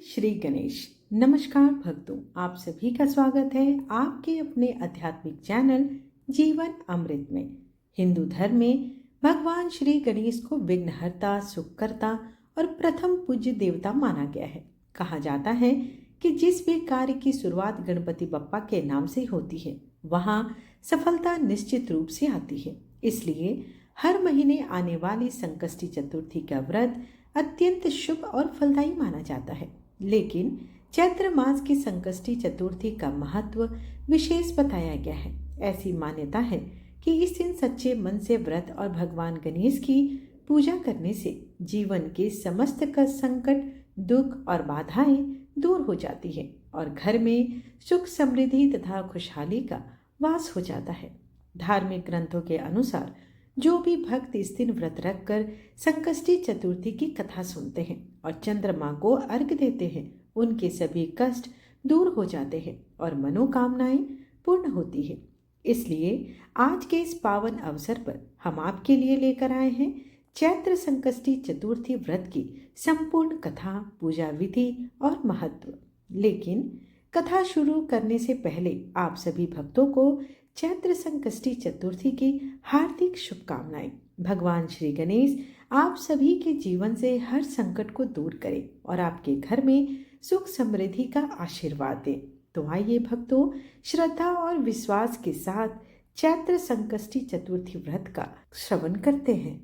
श्री गणेश। नमस्कार भक्तों, आप सभी का स्वागत है आपके अपने आध्यात्मिक चैनल जीवन अमृत में। हिंदू धर्म में भगवान श्री गणेश को विघ्नहर्ता, सुखकर्ता और प्रथम पूज्य देवता माना गया है। कहा जाता है कि जिस भी कार्य की शुरुआत गणपति बप्पा के नाम से होती है वहाँ सफलता निश्चित रूप से आती है। इसलिए हर महीने आने वाली संकष्टी चतुर्थी का व्रत अत्यंत शुभ और फलदायी माना जाता है। लेकिन चैत्र मास की संकष्टी चतुर्थी का महत्व विशेष बताया गया है। ऐसी मान्यता है कि इस दिन सच्चे मन से व्रत और भगवान गणेश की पूजा करने से जीवन के समस्त का संकट, दुख और बाधाएं दूर हो जाती है और घर में सुख, समृद्धि तथा खुशहाली का वास हो जाता है। धार्मिक ग्रंथों के अनुसार जो भी भक्त इस दिन व्रत रखकर संकष्टी चतुर्थी की कथा सुनते हैं और चंद्रमा को अर्घ्य देते हैं, उनके सभी कष्ट दूर हो जाते हैं और मनोकामनाएं पूर्ण होती है। इसलिए आज के इस पावन अवसर पर हम आपके लिए लेकर आए हैं चैत्र संकष्टी चतुर्थी व्रत की संपूर्ण कथा, पूजा विधि और महत्व। लेकिन कथा शुरू करने से पहले आप सभी भक्तों को चैत्र संकष्टी चतुर्थी की हार्दिक शुभकामनाएं। भगवान श्री गणेश आप सभी के जीवन से हर संकट को दूर करें और आपके घर में सुख समृद्धि का आशीर्वाद दें। तो आइए भक्तों, श्रद्धा और विश्वास के साथ चैत्र संकष्टी चतुर्थी व्रत का श्रवण करते हैं।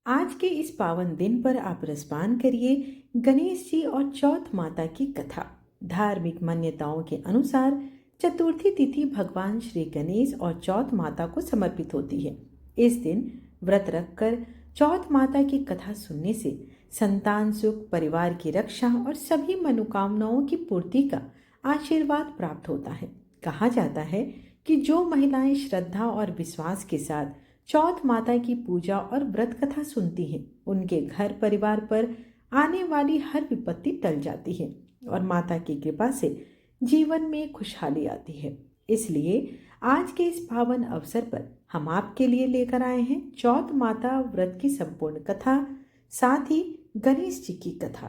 आज के इस पावन दिन पर आप रसपान करिए गणेश जी और चौथ माता की कथा। धार्मिक मान्यताओं के अनुसार चतुर्थी तिथि भगवान श्री गणेश और चौथ माता को समर्पित होती है। इस दिन व्रत रखकर चौथ माता की कथा सुनने से संतान सुख, परिवार की रक्षा और सभी मनोकामनाओं की पूर्ति का आशीर्वाद प्राप्त होता है। कहा जाता है कि जो महिलाएं श्रद्धा और विश्वास के साथ चौथ माता की पूजा और व्रत कथा सुनती हैं, उनके घर परिवार पर आने वाली हर विपत्ति टल जाती है और माता की कृपा से जीवन में खुशहाली आती है। इसलिए आज के इस पावन अवसर पर हम आपके लिए लेकर आए हैं चौथ माता व्रत की संपूर्ण कथा, साथ ही गणेश जी की कथा।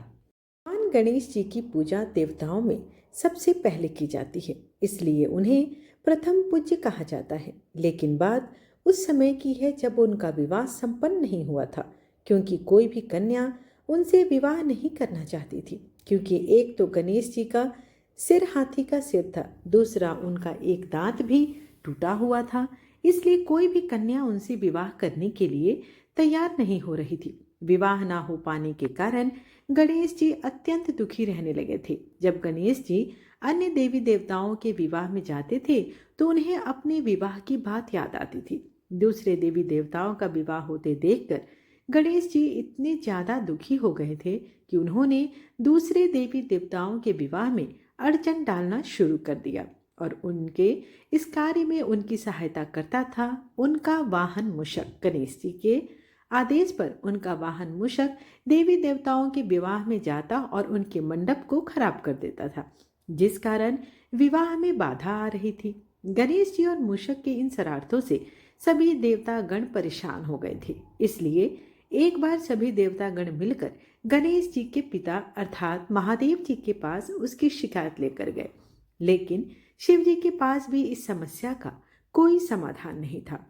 भगवान गणेश जी की पूजा देवताओं में सबसे पहले की जाती है, इसलिए उन्हें प्रथम पूज्य कहा जाता है। लेकिन बात उस समय की है जब उनका विवाह संपन्न नहीं हुआ था, क्योंकि कोई भी कन्या उनसे विवाह नहीं करना चाहती थी। क्योंकि एक तो गणेश जी का सिर हाथी का सिर था, दूसरा उनका एक दांत भी टूटा हुआ था, इसलिए कोई भी कन्या उनसे विवाह करने के लिए तैयार नहीं हो रही थी। विवाह ना हो पाने के कारण गणेश जी अत्यंत दुखी रहने लगे थे। जब गणेश जी अन्य देवी देवताओं के विवाह में जाते थे तो उन्हें अपने विवाह की बात याद आती थी। दूसरे देवी देवताओं का विवाह होते देखकर गणेश जी इतने ज्यादा दुखी हो गए थे कि उन्होंने दूसरे देवी देवताओं के विवाह में अड़चन डालना शुरू कर दिया और उनके इस कार्य में उनकी सहायता करता था उनका वाहन मूषक। गणेश जी के आदेश पर उनका वाहन मूषक देवी देवताओं के विवाह में जाता और उनके मंडप को खराब कर देता था, जिस कारण विवाह में बाधा आ रही थी। गणेश जी और मूषक के इन शरारतों से सभी देवता गण परेशान हो गए थे। इसलिए एक बार सभी देवता गण मिलकर गणेश जी के पिता अर्थात महादेव जी के पास उसकी शिकायत लेकर गए। लेकिन शिव जी के पास भी इस समस्या का कोई समाधान नहीं था,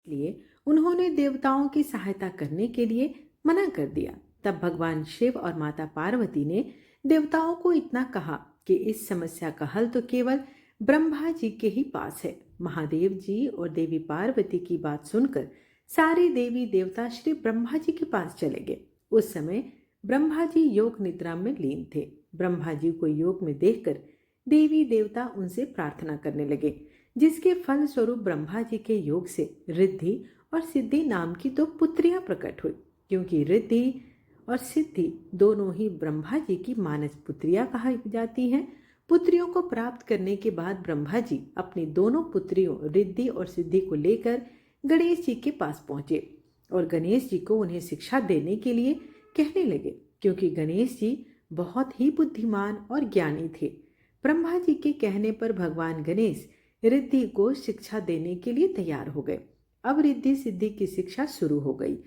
इसलिए उन्होंने देवताओं की सहायता करने के लिए मना कर दिया। तब भगवान शिव और माता पार्वती ने देवताओं को इतना कहा कि इस समस्या का हल तो केवल ब्रह्मा जी के ही पास है। महादेव जी और देवी पार्वती की बात सुनकर सारे देवी देवता श्री ब्रह्मा जी के पास चले गए। उस समय ब्रह्मा जी योग निद्रा में लीन थे। ब्रह्मा जी को योग में देखकर देवी देवता उनसे प्रार्थना करने लगे, जिसके फल स्वरूप ब्रह्मा जी के योग से रिद्धि और सिद्धि नाम की दो पुत्रियां प्रकट हुई। क्योंकि रिद्धि और सिद्धि दोनों ही ब्रह्मा जी की मानस पुत्रियां कहा जाती हैं। पुत्रियों को प्राप्त करने के बाद ब्रह्मा जी अपनी दोनों पुत्रियों रिद्धि और सिद्धि को लेकर गणेश जी के पास पहुंचे और गणेश जी को उन्हें शिक्षा देने के लिए कहने लगे। क्योंकि गणेश जी बहुत ही बुद्धिमान और ज्ञानी थे, ब्रह्मा जी के कहने पर भगवान गणेश रिद्धि को शिक्षा देने के लिए तैयार हो गए। अब रिद्धि सिद्धि की शिक्षा शुरू हो गई।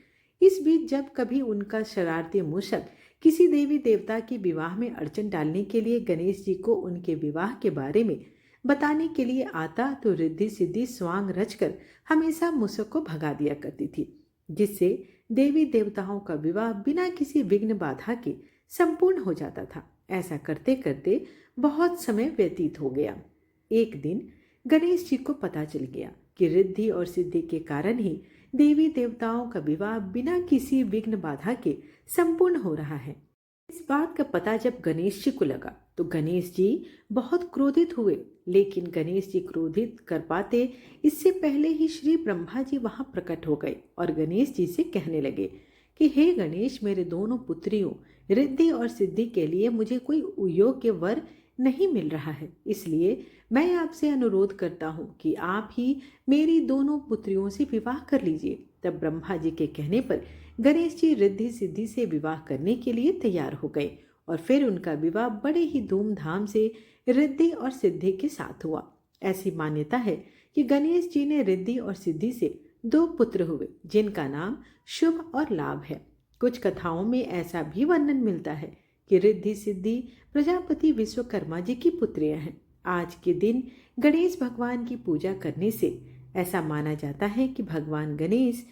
इस बीच जब कभी उनका शरारती मूषक किसी देवी देवता के विवाह में अड़चन डालने के लिए गणेश जी को उनके विवाह के बारे में बताने के लिए आता तो रिद्धि सिद्धि स्वांग रचकर हमेशा मूसक को भगा दिया करती थी, जिससे देवी देवताओं का विवाह बिना किसी विघ्न बाधा के संपूर्ण हो जाता था। ऐसा करते करते बहुत समय व्यतीत हो गया। एक दिन गणेश जी को पता चल गया कि रिद्धि और सिद्धि के कारण ही देवी देवताओं का विवाह बिना किसी विघ्न बाधा के संपूर्ण हो रहा है। इस बात का पता जब गणेश जी को लगा तो गणेश जी बहुत क्रोधित हुए, लेकिन गणेश जी क्रोधित कर पाते इससे पहले ही श्री ब्रह्मा जी वहां प्रकट हो गए और गणेश जी से कहने लगे कि हे गणेश, मेरे दोनों पुत्रियों रिद्धि और सिद्धि के लिए मुझे कोई योग्य वर नहीं मिल रहा है, इसलिए मैं आपसे अनुरोध करता हूँ कि आप ही मेरी दोनों पुत्रियों से विवाह कर लीजिए। तब ब्रह्मा जी के कहने पर गणेश जी रिद्धि सिद्धि से विवाह करने के लिए तैयार हो गए और फिर उनका विवाह बड़े ही धूमधाम से रिद्धि और सिद्धि के साथ हुआ। ऐसी मान्यता है कि गणेश जी ने रिद्धि और सिद्धि से 2 पुत्र हुए, जिनका नाम शुभ और लाभ है। कुछ कथाओं में ऐसा भी वर्णन मिलता है कि रिद्धि सिद्धि प्रजापति विश्वकर्मा जी की पुत्रियां हैं। आज के दिन गणेश भगवान की पूजा करने से ऐसा माना जाता है कि भगवान गणेश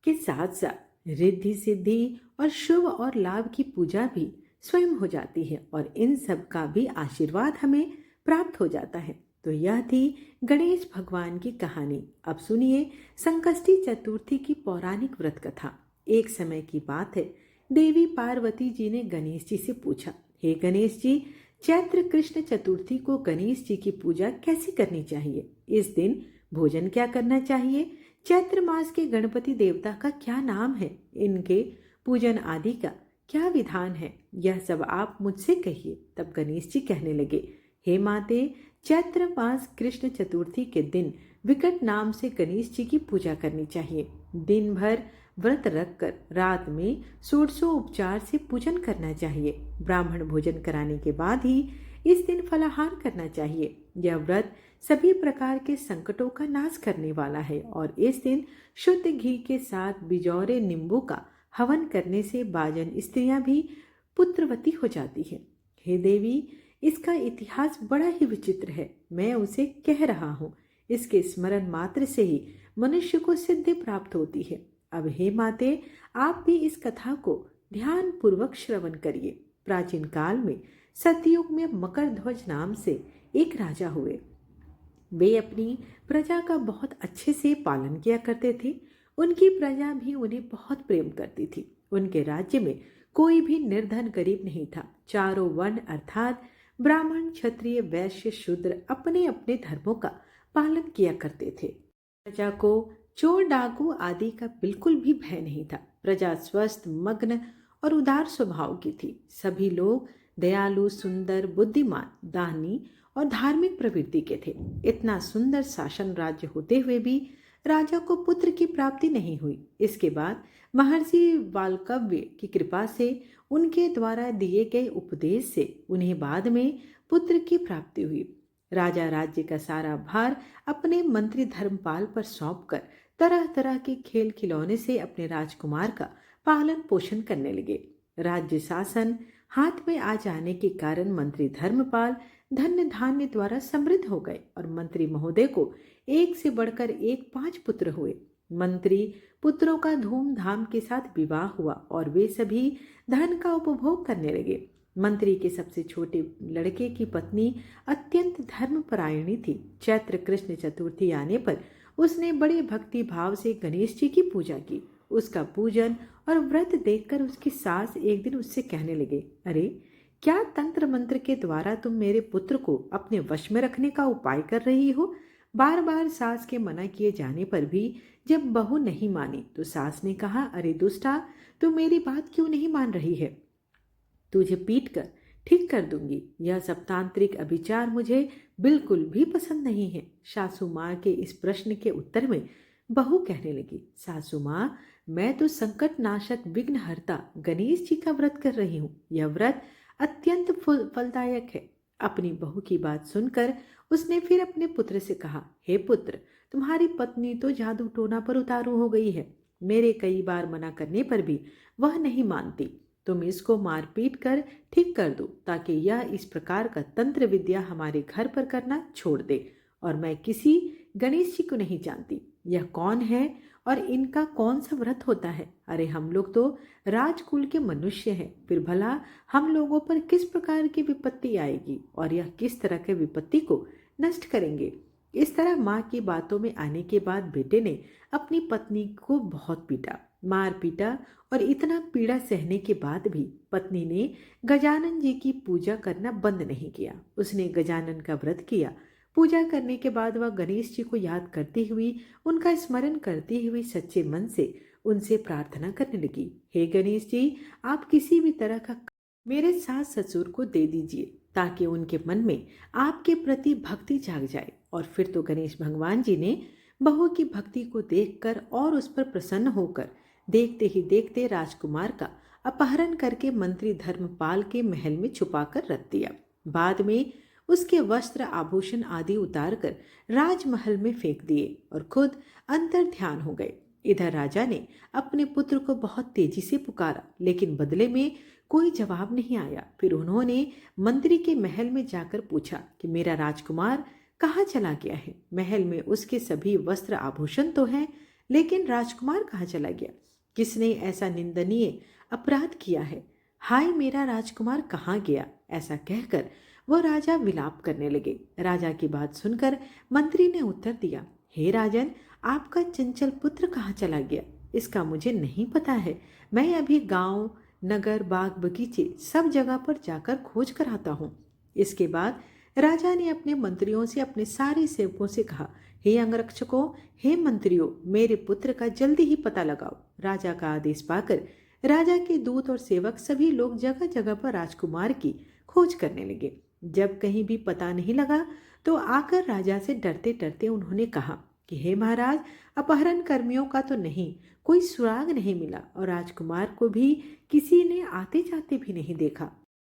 के साथ साथ रिद्धि सिद्धि और शुभ और लाभ की पूजा भी स्वयं हो जाती है और इन सब का भी आशीर्वाद हमें प्राप्त हो जाता है। तो यह थी गणेश भगवान की कहानी। अब सुनिए संकष्टी चतुर्थी की पौराणिक व्रत कथा। एक समय की बात है, देवी पार्वती जी ने गणेश जी से पूछा, हे गणेश जी, चैत्र कृष्ण चतुर्थी को गणेश जी की पूजा कैसे करनी चाहिए? इस दिन भोजन क्या करना चाहिए? चैत्र मास के गणपति देवता का क्या नाम है? इनके पूजन आदि का क्या विधान है? यह सब आप मुझसे कहिए। तब गणेश जी कहने लगे, हे माते, चैत्र मास कृष्ण चतुर्थी के दिन विकट नाम से गणेश जी की पूजा करनी चाहिए। दिन भर व्रत रखकर रात में षोडशोपचार से पूजन करना चाहिए। ब्राह्मण भोजन कराने के बाद ही इस दिन फलाहार करना चाहिए। यह व्रत सभी प्रकार के संकटों का नाश करने वाला है और इस दिन शुद्ध घी के साथ बिजौरे नींबू का हवन करने से बाजन स्त्रियां भी पुत्रवती हो जाती है। हे देवी, इसका इतिहास बड़ा ही विचित्र है। मैं उसे कह रहा हूँ। इसके स्मरण मात्र से ही मनुष्य को सिद्धि प्राप्त होती है। अब हे माते, आप भी इस कथा को ध्यान पूर्वक श्रवण करिए। प्राचीन काल में सतयुग में मकर ध्वज नाम से एक राजा हुए। वे अपनी प्रजा का बहुत अच्छे से पालन किया करते थे। उनकी प्रजा भी उन्हें बहुत प्रेम करती थी। उनके राज्य में कोई भी निर्धन गरीब नहीं था। चारों वर्ण अर्थात ब्राह्मण, क्षत्रिय, वैश्य, शूद्र अपने अपने धर्मों का पालन किया करते थे। प्रजा को चोर डाकू आदि का बिल्कुल भी भय नहीं था। प्रजा स्वस्थ, मग्न और उदार स्वभाव की थी। सभी लोग दयालु, सुंदर, बुद्धिमान, दानी और धार्मिक प्रवृत्ति के थे। इतना सुंदर शासन राज्य होते हुए भी राजा को पुत्र की प्राप्ति नहीं हुई। इसके बाद महर्षि वाल्कव्य की कृपा से उनके द्वारा दिए गए उपदेश से उन्हें बाद में पुत्र की प्राप्ति हुई। राजा राज्य का सारा भार अपने मंत्री धर्मपाल पर सौंपकर तरह तरह के खेल खिलौने से अपने राजकुमार का पालन पोषण करने लगे। राज्य शासन हाथ में आ जाने के कारण मंत्री धर्मपाल धन्य धान्य द्वारा समृद्ध हो गए और मंत्री महोदय को एक से बढ़कर एक 5 पुत्र हुए। मंत्री पुत्रों का धूमधाम के साथ विवाह हुआ और वे सभी धन का उपभोग करने लगे। मंत्री के सबसे छोटे लड़के की पत्नी अत्यंत धर्मपरायणी थी। चैत्र कृष्ण चतुर्थी आने पर उसने बड़े भक्ति भाव से गणेश जी की पूजा की। उसका पूजन और व्रत देखकर उसकी सास एक दिन उससे कहने लगे, अरे, क्या तंत्र मंत्र के द्वारा तुम मेरे पुत्र को अपने वश में रखने का उपाय कर रही हो? बार बार सास के मना किए जाने पर भी जब बहू नहीं मानी तो सास ने कहा, अरे दुष्टा, तू मेरी बात क्यों नहीं मान रही है? तुझे पीट कर ठीक कर दूंगी। यह सब तांत्रिक अभिचार मुझे बिल्कुल भी पसंद नहीं है। सासू माँ के इस प्रश्न के उत्तर में बहू कहने लगी, सासू माँ, मैं तो संकट नाशक विघ्नहर्ता गणेश जी का व्रत कर रही हूँ। यह व्रत अत्यंत फलदायक है। अपनी बहू की बात सुनकर उसने फिर अपने पुत्र से कहा, हे पुत्र, तुम्हारी पत्नी तो जादू टोना पर उतारू हो गई है। मेरे कई बार मना करने पर भी वह नहीं मानती। तुम इसको मार पीट कर ठीक कर दो ताकि यह इस प्रकार का तंत्र विद्या हमारे घर पर करना छोड़ दे। और मैं किसी गणेश जी को नहीं जानती, यह कौन है और इनका कौन सा व्रत होता है? अरे हम लोग तो राजकुल के मनुष्य हैं, फिर भला हम लोगों पर किस प्रकार की विपत्ति आएगी और यह किस तरह के विपत्ति को नष्ट करेंगे? इस तरह माँ की बातों में आने के बाद बेटे ने अपनी पत्नी को बहुत पीटा, मार पीटा, और इतना पीड़ा सहने के बाद भी पत्नी ने गजानन जी की पूजा करना बंद नहीं किया। उसने गजानन का व्रत किया। पूजा करने के बाद वह गणेश जी को याद करती हुई, उनका स्मरण करती हुई सच्चे मन से उनसे प्रार्थना करने लगी, हे गणेश जी, आप किसी भी तरह का मेरे सास ससुर को दे दीजिए ताकि उनके मन में आपके प्रति भक्ति जाग जाए। और फिर तो गणेश भगवान जी ने बहू की भक्ति को देखकर और उस पर प्रसन्न होकर देखते ही देखते राजकुमार का अपहरण करके मंत्री धर्मपाल के महल में छुपाकर रख दिया। बाद में उसके वस्त्र आभूषण आदि उतारकर राजमहल में फेंक दिए और खुद अंतर ध्यान हो गए। इधर राजा ने अपने पुत्र को बहुत तेजी से पुकारा, लेकिन बदले में कोई जवाब नहीं आया। फिर उन्होंने मंत्री के महल में जाकर पूछा कि मेरा राजकुमार कहाँ चला गया है? महल में उसके सभी वस्त्र आभूषण तो हैं, लेकिन राजकुमार कहाँ चला गया? किसने ऐसा निंदनीय अपराध किया है? हाय, मेरा राजकुमार कहाँ गया? ऐसा कहकर वो राजा विलाप करने लगे। राजा की बात सुनकर मंत्री ने उत्तर दिया, हे राजन, आपका चंचल पुत्र कहाँ चला गया इसका मुझे नहीं पता है। मैं अभी गांव, नगर, बाग, बगीचे सब जगह पर जाकर खोज कर आता हूँ। इसके बाद राजा ने अपने मंत्रियों से, अपने सारे सेवकों से कहा, हे अंगरक्षकों, हे मंत्रियों, मेरे पुत्र का जल्दी ही पता लगाओ। राजा का आदेश पाकर राजा के दूत और सेवक सभी लोग जगह जगह पर राजकुमार की खोज करने लगे। जब कहीं भी पता नहीं लगा तो आकर राजा से डरते डरते उन्होंने कहा कि हे महाराज, अपहरण कर्मियों का तो नहीं कोई सुराग नहीं मिला और राजकुमार को भी किसी ने आते जाते भी नहीं देखा।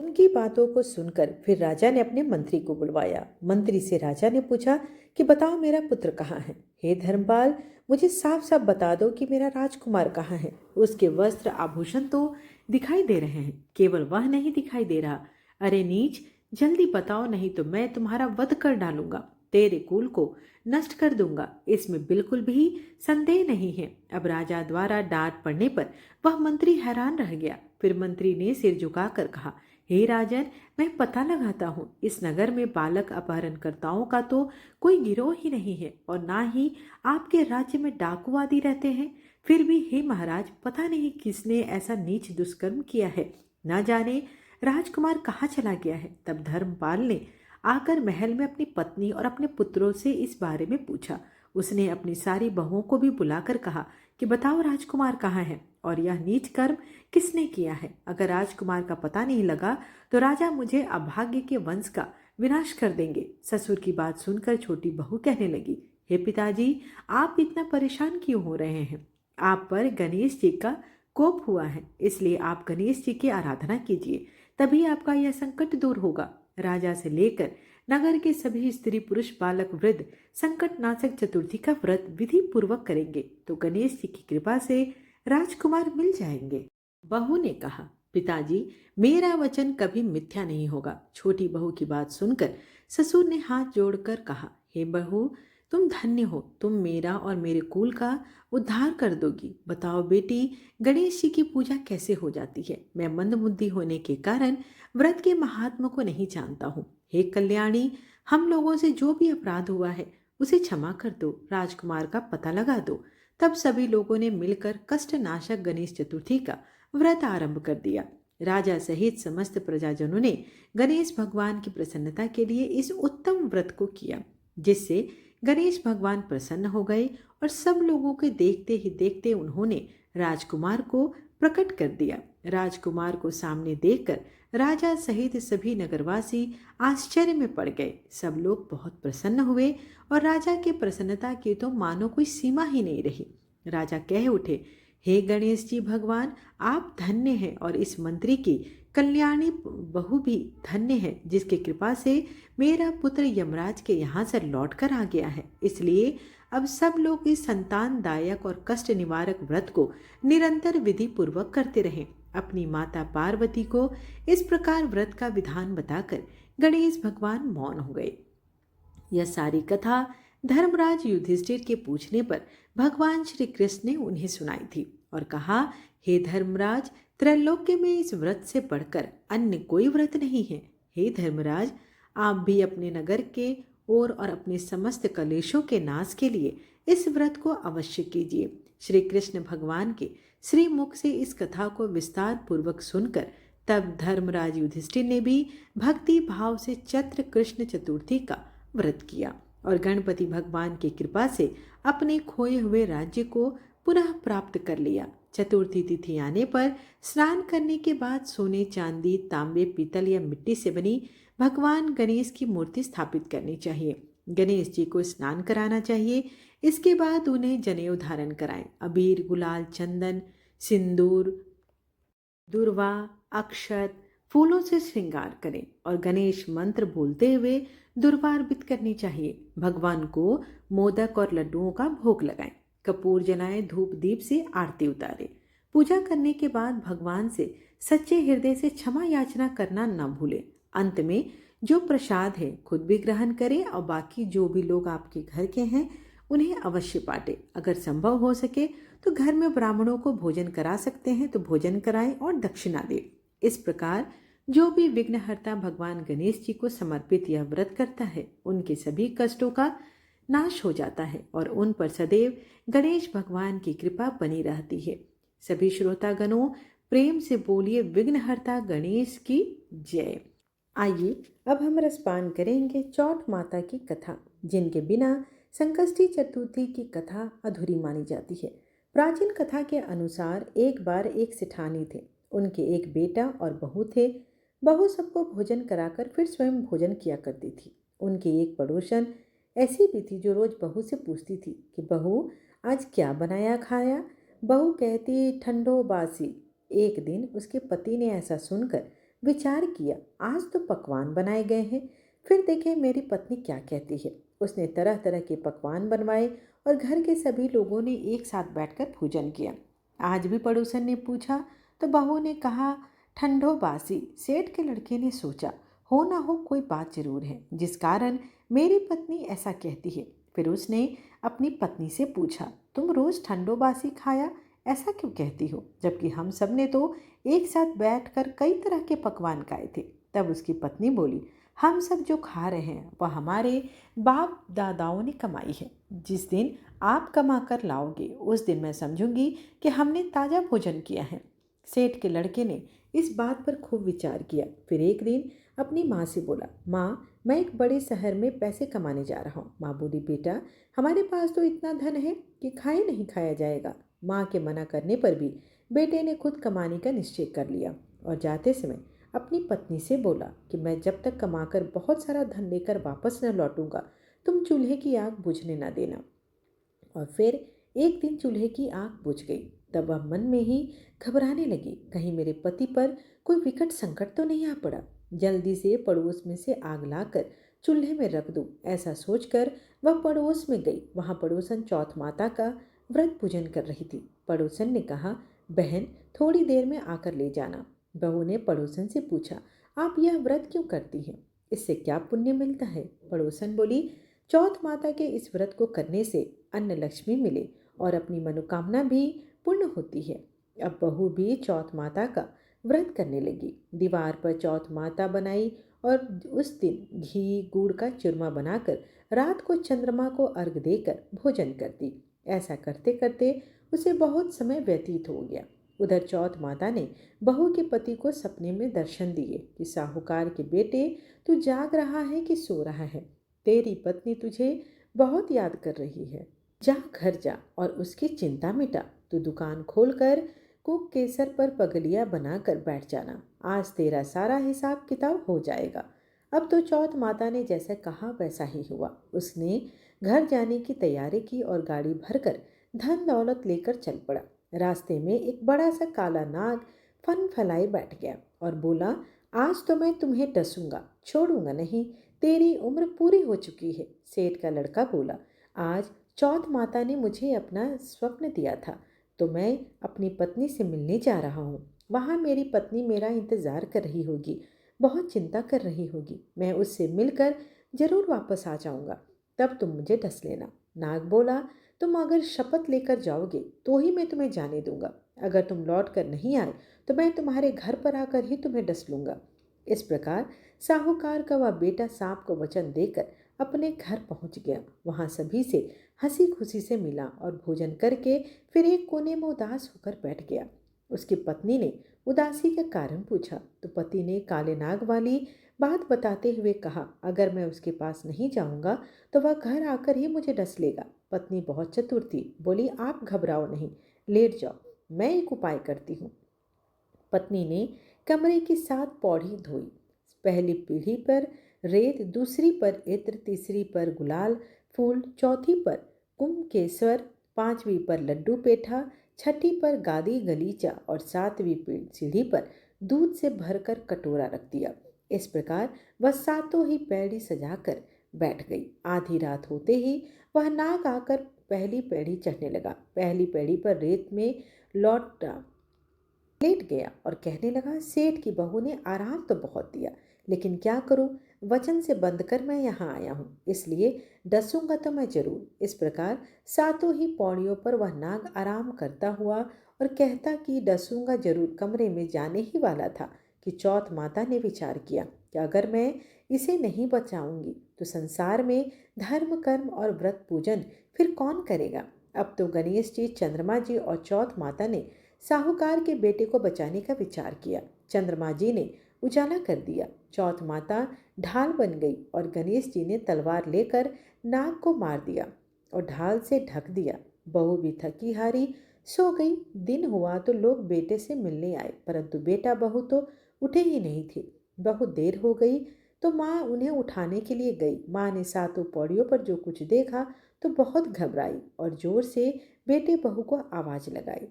उनकी बातों को सुनकर फिर राजा ने अपने मंत्री को बुलवाया। मंत्री से राजा ने पूछा कि बताओ मेरा पुत्र कहाँ है? हे धर्मपाल, मुझे साफ साफ बता दो कि मेरा राजकुमार कहाँ है। उसके वस्त्र आभूषण तो दिखाई दे रहे हैं, केवल वह नहीं दिखाई दे रहा। अरे नीच, जल्दी बताओ, नहीं तो मैं तुम्हारा वध कर डालूंगा, तेरे कुल को नष्ट कर दूंगा, इसमें बिल्कुल भी संदेह नहीं है। अब राजा द्वारा डांट पड़ने पर वह मंत्री हैरान रह गया। फिर मंत्री ने सिर झुकाकर कहा, हे राजन, मैं पता लगाता हूँ, इस नगर में बालक अपहरणकर्ताओं का तो कोई गिरोह ही नहीं है और ना ही आपके राज्य में डाकू आदि रहते हैं। फिर भी हे महाराज, पता नहीं किसने ऐसा नीच दुष्कर्म किया है, ना जाने राजकुमार कहाँ चला गया है। तब धर्मपाल ने आकर महल में अपनी पत्नी और अपने पुत्रों से इस बारे में पूछा। उसने अपनी सारी बहुओं को भी बुलाकर कहा कि बताओ राजकुमार कहाँ है और यह नीच कर्म किसने किया है। अगर राजकुमार का पता नहीं लगा तो राजा मुझे अभाग्य के वंश का विनाश कर देंगे। ससुर की बात सुनकर छोटी बहू कहने लगी, हे पिताजी, आप इतना परेशान क्यों हो रहे हैं? आप पर गणेश जी का कोप हुआ है, इसलिए आप गणेश जी की आराधना कीजिए, तभी आपका यह संकट दूर होगा। राजा से लेकर नगर के सभी स्त्री पुरुष बालक वृद्ध संकटनाशक चतुर्थी का व्रत विधि पूर्वक करेंगे तो गणेश जी की कृपा से राजकुमार मिल जाएंगे। बहू ने कहा, पिताजी, मेरा वचन कभी मिथ्या नहीं होगा। छोटी बहू की बात सुनकर ससुर ने हाथ जोड़कर कहा, हे बहू, तुम धन्य हो, तुम मेरा और मेरे कुल का उद्धार कर दोगी। बताओ बेटी, गणेश जी की पूजा कैसे हो जाती है? मैं मंदबुद्धि होने के कारण व्रत के महात्मा को नहीं जानता हूँ। हे कल्याणी, हम लोगों से जो भी अपराध हुआ है उसे क्षमा कर दो, राजकुमार का पता लगा दो। तब सभी लोगों ने मिलकर कष्टनाशक गणेश चतुर्थी का व्रत आरंभ कर दिया। राजा सहित समस्त प्रजाजनों ने गणेश भगवान की प्रसन्नता के लिए इस उत्तम व्रत को किया, जिससे गणेश भगवान प्रसन्न हो गए और सब लोगों के देखते ही देखते उन्होंने राजकुमार को प्रकट कर दिया। राजकुमार को सामने देखकर राजा सहित सभी नगरवासी आश्चर्य में पड़ गए। सब लोग बहुत प्रसन्न हुए और राजा के प्रसन्नता की तो मानो कोई सीमा ही नहीं रही। राजा कह उठे, हे गणेश जी भगवान, आप धन्य हैं और इस मंत्री की कल्याणी बहू भी धन्य है, जिसकी कृपा से मेरा पुत्र यमराज के यहाँ से लौट कर आ गया है। इसलिए अब सब लोग इस संतानदायक और कष्ट निवारक व्रत को निरंतर विधि पूर्वक करते रहें। अपनी माता पार्वती को इस प्रकार व्रत का विधान बताकर गणेश भगवान मौन हो गए। यह सारी कथा धर्मराज युधिष्ठिर के पूछने पर भगवान श्री कृष्ण ने उन्हें सुनाई थी और कहा, हे धर्मराज, त्रैलोक्य में इस व्रत से बढ़कर अन्य कोई व्रत नहीं है। हे धर्मराज, आप भी अपने नगर के और अपने समस्त कलेशों के नाश के लिए इस व्रत को अवश्य कीजिए। श्री कृष्ण भगवान के श्रीमुख से इस कथा को विस्तार पूर्वक सुनकर तब धर्मराज युधिष्ठिर ने भी भक्ति भाव से चैत्र कृष्ण चतुर्थी का व्रत किया और गणपति भगवान की कृपा से अपने खोए हुए राज्य को पुनः प्राप्त कर लिया। चतुर्थी तिथि आने पर स्नान करने के बाद सोने, चांदी, तांबे, पीतल या मिट्टी से बनी भगवान गणेश की मूर्ति स्थापित करनी चाहिए। गणेश जी को स्नान कराना चाहिए। इसके बाद उन्हें जनेऊ धारण कराएं। अबीर, गुलाल, चंदन, सिंदूर, दुर्वा, अक्षत, फूलों से श्रृंगार करें और गणेश मंत्र बोलते हुए दुर्वा अर्पित करनी चाहिए। भगवान को मोदक और लड्डुओं का भोग लगाएं। कपूर जलाएं, धूप दीप से आरती उतारें। पूजा करने के बाद भगवान से सच्चे हृदय से क्षमा याचना करना न भूलें। अंत में जो प्रसाद है खुद भी ग्रहण करें और बाकी जो भी लोग आपके घर के हैं उन्हें अवश्य बांटें। अगर संभव हो सके तो घर में ब्राह्मणों को भोजन करा सकते हैं तो भोजन कराएं और दक्षिणा दें। इस प्रकार जो भी विघ्नहर्ता भगवान गणेश जी को समर्पित यह व्रत करता है उनके सभी कष्टों का नाश हो जाता है और उन पर सदैव गणेश भगवान की कृपा बनी रहती है। सभी श्रोतागणों, प्रेम से बोलिए विघ्नहर्ता गणेश की जय। आइए अब हम रसपान करेंगे चौथ माता की कथा, जिनके बिना संकष्टी चतुर्थी की कथा अधूरी मानी जाती है। प्राचीन कथा के अनुसार एक बार एक सेठानी थे। उनके एक बेटा और बहू थे। बहू सबको भोजन कराकर फिर स्वयं भोजन किया करती थी। उनकी एक पड़ोसन ऐसी भी थी जो रोज बहू से पूछती थी कि बहू आज क्या बनाया खाया। बहू कहती ठंडो बासी। एक दिन उसके पति ने ऐसा सुनकर विचार किया, आज तो पकवान बनाए गए हैं, फिर देखें मेरी पत्नी क्या कहती है। उसने तरह तरह के पकवान बनवाए और घर के सभी लोगों ने एक साथ बैठकर भोजन किया। आज भी पड़ोसन ने पूछा तो बहू ने कहा ठंडो बासी। सेठ के लड़के ने सोचा हो ना हो कोई बात जरूर है जिस कारण मेरी पत्नी ऐसा कहती है। फिर उसने अपनी पत्नी से पूछा, तुम रोज ठंडो बासी खाया ऐसा क्यों कहती हो, जबकि हम सब ने तो एक साथ बैठकर कई तरह के पकवान खाए थे। तब उसकी पत्नी बोली, हम सब जो खा रहे हैं वह हमारे बाप दादाओं ने कमाई है। जिस दिन आप कमा कर लाओगे उस दिन मैं समझूंगी कि हमने ताज़ा भोजन किया है। सेठ के लड़के ने इस बात पर खूब विचार किया। फिर एक दिन अपनी माँ से बोला, माँ मैं एक बड़े शहर में पैसे कमाने जा रहा हूँ। माँ बोली, बेटा हमारे पास तो इतना धन है कि खाए नहीं खाया जाएगा। माँ के मना करने पर भी बेटे ने खुद कमाने का निश्चय कर लिया और जाते समय अपनी पत्नी से बोला कि मैं जब तक कमाकर बहुत सारा धन लेकर वापस न लौटूंगा तुम चूल्हे की आग बुझने न देना। और फिर एक दिन चूल्हे की आग बुझ गई। तब वह मन में ही घबराने लगी, कहीं मेरे पति पर कोई विकट संकट तो नहीं आ पड़ा। जल्दी से पड़ोस में से आग लाकर चूल्हे में रख दूं, ऐसा सोचकर वह पड़ोस में गई। वहां पड़ोसन चौथ माता का व्रत पूजन कर रही थी। पड़ोसन ने कहा, बहन थोड़ी देर में आकर ले जाना। बहू ने पड़ोसन से पूछा, आप यह व्रत क्यों करती हैं, इससे क्या पुण्य मिलता है। पड़ोसन बोली, चौथ माता के इस व्रत को करने से अन्न लक्ष्मी मिले और अपनी मनोकामना भी पूर्ण होती है। अब बहू भी चौथ माता का व्रत करने लगी। दीवार पर चौथ माता बनाई और उस दिन घी गुड़ का चूरमा बनाकर रात को चंद्रमा को अर्घ देकर भोजन करती। ऐसा करते करते उसे बहुत समय व्यतीत हो गया। उधर चौथ माता ने बहू के पति को सपने में दर्शन दिए कि साहूकार के बेटे तू जाग रहा है कि सो रहा है, तेरी पत्नी तुझे बहुत याद कर रही है। जा घर जा और उसकी चिंता मिटा। तू दुकान खोलकर कुक केसर पर पगलिया बनाकर बैठ जाना। आज तेरा सारा हिसाब किताब हो जाएगा। अब तो चौथ माता ने जैसा कहा वैसा ही हुआ। उसने घर जाने की तैयारी की और गाड़ी भरकर धन दौलत लेकर चल पड़ा। रास्ते में एक बड़ा सा काला नाग फन फैलाए बैठ गया और बोला, आज तो मैं तुम्हें डसूंगा, छोड़ूंगा नहीं, तेरी उम्र पूरी हो चुकी है। सेठ का लड़का बोला, आज चौथ माता ने मुझे अपना स्वप्न दिया था तो मैं अपनी पत्नी से मिलने जा रहा हूँ। वहाँ मेरी पत्नी मेरा इंतज़ार कर रही होगी, बहुत चिंता कर रही होगी। मैं उससे मिलकर ज़रूर वापस आ जाऊँगा, तब तुम मुझे डस लेना। नाग बोला, तुम अगर शपथ लेकर जाओगे तो ही मैं तुम्हें जाने दूंगा। अगर तुम लौट कर नहीं आए तो मैं तुम्हारे घर पर आकर ही तुम्हें डस लूंगा। इस प्रकार साहूकार का वह बेटा सांप को वचन देकर अपने घर पहुंच गया। वहां सभी से हंसी खुशी से मिला और भोजन करके फिर एक कोने में उदास होकर बैठ गया। उसकी पत्नी ने उदासी का कारण पूछा तो पति ने काले नाग वाली बात बताते हुए कहा, अगर मैं उसके पास नहीं जाऊंगा तो वह घर आकर ही मुझे डस लेगा। पत्नी बहुत चतुर थी, बोली, आप घबराओ नहीं, लेट जाओ, मैं एक उपाय करती हूँ। पत्नी ने कमरे की 7 पौड़ी धोई। पहली पीढ़ी पर रेत, दूसरी पर इत्र, तीसरी पर गुलाल फूल, चौथी पर कुमकेश्वर, पांचवी पर लड्डू पेठा, छठी पर गादी गलीचा और सातवीं सीढ़ी पर दूध से भरकर कटोरा रख दिया। इस प्रकार वह सातों ही पैड़ी सजाकर बैठ गई। आधी रात होते ही वह नाग आकर पहली पैड़ी चढ़ने लगा। पहली पैड़ी पर रेत में लौटा लेट गया और कहने लगा, सेठ की बहू ने आराम तो बहुत दिया, लेकिन क्या करूं, वचन से बंद कर मैं यहाँ आया हूँ, इसलिए डसूंगा तो मैं जरूर। इस प्रकार सातों ही पौड़ियों पर वह नाग आराम करता हुआ और कहता कि डसूंगा जरूर कमरे में जाने ही वाला था कि चौथ माता ने विचार किया कि अगर मैं इसे नहीं बचाऊंगी तो संसार में धर्म कर्म और व्रत पूजन फिर कौन करेगा। अब तो गणेश जी, चंद्रमा जी और चौथ माता ने साहूकार के बेटे को बचाने का विचार किया। चंद्रमा जी ने उजाला कर दिया, चौथ माता ढाल बन गई और गणेश जी ने तलवार लेकर नाग को मार दिया और ढाल से ढक दिया। बहू भी थकी हारी सो गई। दिन हुआ तो लोग बेटे से मिलने आए, परंतु बेटा बहू तो उठे ही नहीं थे। बहुत देर हो गई तो माँ उन्हें उठाने के लिए गई। माँ ने सातों पौड़ियों पर जो कुछ देखा तो बहुत घबराई और जोर से बेटे बहू को आवाज लगाई।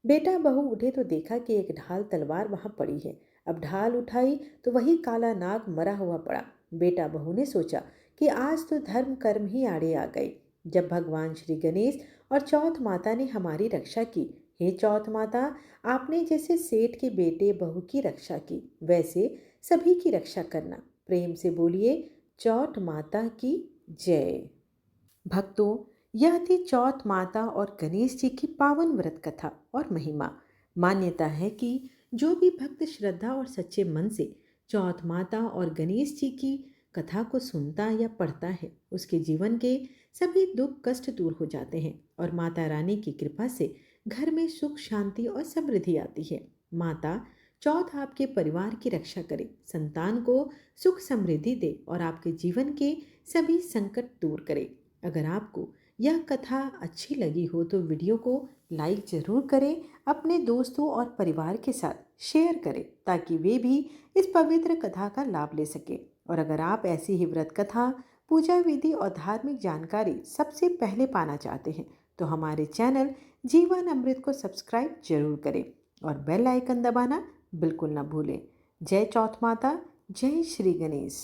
बेटा बहू उठे तो देखा कि एक ढाल तलवार वहां पड़ी है। अब ढाल उठाई तो वही काला नाग मरा हुआ पड़ा। बेटा बहू ने सोचा कि आज तो धर्म कर्म ही आड़े आ गए, जब भगवान श्री गणेश और चौथ माता ने हमारी रक्षा की। हे चौथ माता, आपने जैसे सेठ के बेटे बहू की रक्षा की, वैसे सभी की रक्षा करना। प्रेम से बोलिए, चौथ माता की जय। भक्तों, यह थी चौथ माता और गणेश जी की पावन व्रत कथा और महिमा। मान्यता है कि जो भी भक्त श्रद्धा और सच्चे मन से चौथ माता और गणेश जी की कथा को सुनता या पढ़ता है, उसके जीवन के सभी दुख कष्ट दूर हो जाते हैं और माता रानी की कृपा से घर में सुख शांति और समृद्धि आती है। माता चौथ आपके परिवार की रक्षा करे, संतान को सुख समृद्धि दे और आपके जीवन के सभी संकट दूर करे। अगर आपको यह कथा अच्छी लगी हो तो वीडियो को लाइक ज़रूर करें, अपने दोस्तों और परिवार के साथ शेयर करें ताकि वे भी इस पवित्र कथा का लाभ ले सकें। और अगर आप ऐसी ही व्रत कथा, पूजा विधि और धार्मिक जानकारी सबसे पहले पाना चाहते हैं तो हमारे चैनल जीवन अमृत को सब्सक्राइब जरूर करें और बेल आइकन दबाना बिल्कुल ना भूलें। जय चौथ माता, जय श्री गणेश।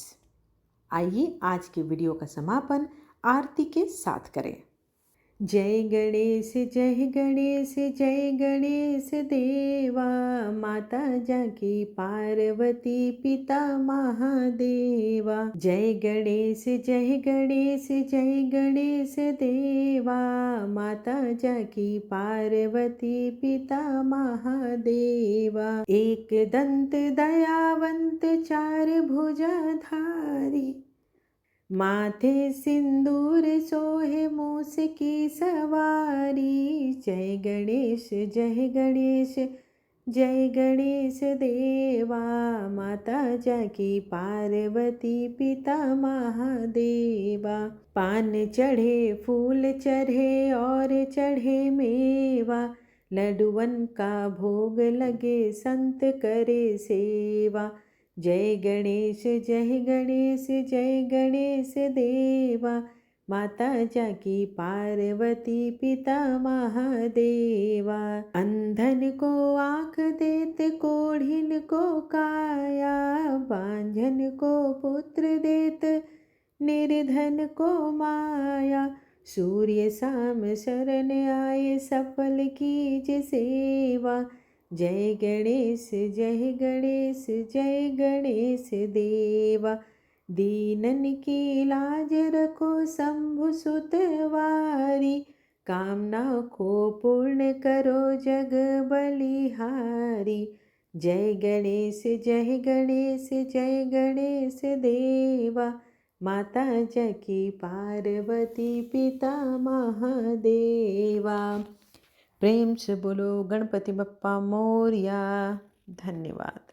आइए आज के वीडियो का समापन आरती के साथ करें। जय गणेश जय गणेश जय गणेश देवा, माता जाकी पार्वती पिता महादेवा। जय गणेश जय गणेश जय गणेश देवा, माता जाकी पार्वती पिता महादेवा। एक दंत दयावंत चार भुजाधारी, माथे सिंदूर सोहे मूस की सवारी। जय गणेश जय गणेश जय गणेश देवा, माता जाकी पार्वती पिता महादेवा। पान चढ़े फूल चढ़े और चढ़े मेवा, लड्डुअन का भोग लगे संत करे सेवा। जय गणेश जय गणेश जय गणेश देवा, माता जाकी पार्वती पिता महादेवा। अंधन को आँख देत कोढ़िन को काया, बांझन को पुत्र देत निर्धन को माया। सूर्य शाम शरण आए, सफल कीज सेवा। जय गणेश जय गणेश जय गणेश देवा। दीनन की लाज रखो शंभु सुत वारी। कामना को पूर्ण करो जग बलिहारी। जय गणेश जय गणेश जय गणेश देवा। माता जकी पार्वती पिता महादेवा। प्रेम से बोलो गणपति बप्पा मोरया। धन्यवाद।